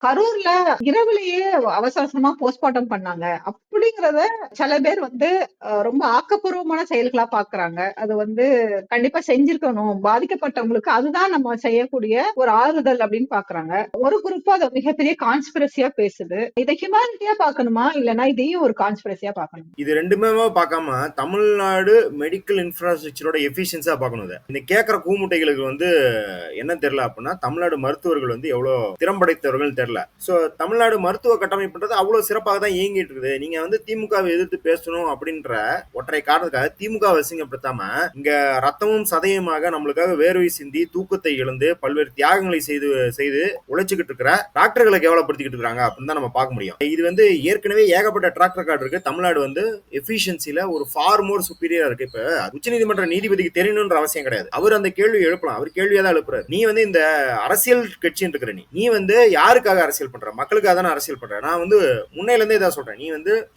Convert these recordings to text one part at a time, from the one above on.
கரூர்ல இரவுலயே அவசர அவசரமா போஸ்ட்மார்ட்டம் பண்ணாங்க. அப்படிங்கிறத சில பேர் ரொம்ப ஆக்கப்பூர்வமான செயல்களா பார்க்குறாங்க. அது கண்டிப்பா செஞ்சிருக்கணும். பாதிக்கப்பட்டவங்களுக்கு அதுதான் நம்ம செய்யக்கூடிய ஒரு ஆறுதல் அப்படின்னு பார்க்குறாங்க. ஒரு குரூப் அத மிகப்பெரிய கான்ஸ்பிரசியா பேசுது. இத ஹியூமானிட்டியா பார்க்கணுமா? இல்லன்னா இதையும் ஒரு கான்ஸ்பிரசியா பார்க்கணுமா? இது ரெண்டுமே பார்க்காம தமிழ்நாடு மெடிக்கல் இன்ஃப்ராஸ்ட்ரக்சரோட எஃபிஷியன்ஸா பார்க்கணும். இந்த கேட்கிற கூமுட்டைகளுக்கு என்ன தெரியல அப்படின்னா, தமிழ்நாடு மருத்துவர்கள் எவ்வளவு திறம்படைத்தவர்கள் தெரியல. சோ தமிழ்நாடு மருத்துவ கட்டமைப்புன்றது அவ்வளவு சிறப்பாக தான் இயங்கிட்டு இருக்குது. நீங்க திமுகவை எதிர்த்து பேசணும் அப்படின்ற ஒற்றை காரணத்துக்காக திமுகவை அசிங்கப்படுத்தாம இங்க ரத்தமும் சதையுமாக நம்மளுக்காக வேர்வை சிந்தி தூக்கத்தை இழந்து பல்வேறு தியாகங்களை செய்து செய்து உழைச்சுக்கிட்டு இருக்கிற டாக்டர்களை கேவலப்படுத்திக்கிட்டு இருக்காங்க அப்படின்னு தான் நம்ம பார்க்க முடியும். இது ஏற்கனவே ஏகப்பட்ட ட்ராக் ரெக்கார்டு இருக்கு. தமிழ்நாடு எஃபிஷியன்சில ஒரு ஃபார் மோர் சுப்பீரியரா இருக்கு. இப்ப உச்சநீதிமன்ற நீதிபதிக்கு தெரியணும்ன்ற அவசியம் கிடையாது. அவர் அந்த கேள்வி எழுப்பலாம். அவர் கேள்வியா தான் எழுப்புறாரு. நீ இந்த அரசியல் கட்சின்னு இருக்கிற நீ யாருக்காக அரசியல் பண்ற? மக்களுக்காக தானே அரசியல் பண்ற. நான் முன்னையில இருந்தே இதான் சொல்றேன். நீ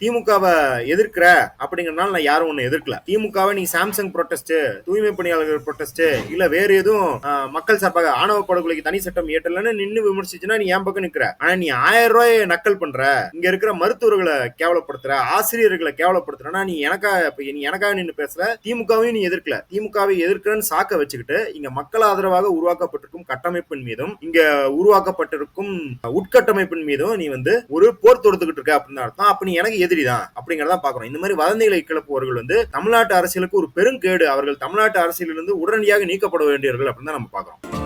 திமுகவை எதிர்க்கிற அப்படிங்கறதுனால நான் யாரும் ஒண்ணு எதிர்க்கல. திமுகவை நீ சாம்சங் ப்ரொடெஸ்ட், தூய்மை பணியாளர்கள் ப்ரொடெஸ்ட், இல்ல வேற எதுவும் மக்கள் சார்பாக ஆணவ படுகொலைக்கு தனி சட்டம் ஏற்றலன்னு நின்னு விமர்சிச்சுன்னா நீ என் பக்கம் நிக்கிற. ஆனா நீ 1000 ரூபாய் நக்கல் பண்ற, இங்க இருக்கிற மருத்துவர்களை கேவலப்படுத்துற, ஆசிரியர்களை கேவலப்படுத்துறனா நீ எனக்காக நின்று பேசுற. திமுகவையும் நீ எதிர்க்கல. திமுகவை எதிர்க்கிறன்னு சாக்க வச்சுக்கிட்டு இங்க மக்கள் ஆதரவாக உருவாக்கப்பட்டிருக்கும் கட்டமைப்பின் மீதும் இங்க உருவாக்கப்பட்டிருக்கும் உட்கட்டமைப்பின் மீதும் நீ ஒரு போர் தொடுத்துக்கிட்டு இருக்க அப்படின்னு அர்த்தம். அப்ப நீ எனக்கு எதிரிதான் அப்படிங்கறத பாக்குறோம். இந்த மாதிரி வதந்திகளை கிளப்புவர்கள் தமிழ்நாட்டு அரசியலுக்கு ஒரு பெருங்கேடு. அவர்கள் தமிழ்நாட்டு அரசியலிருந்து உடனடியாக நீக்கப்பட வேண்டியவர்கள் அப்படின்னு தான் நம்ம பாக்குறோம்.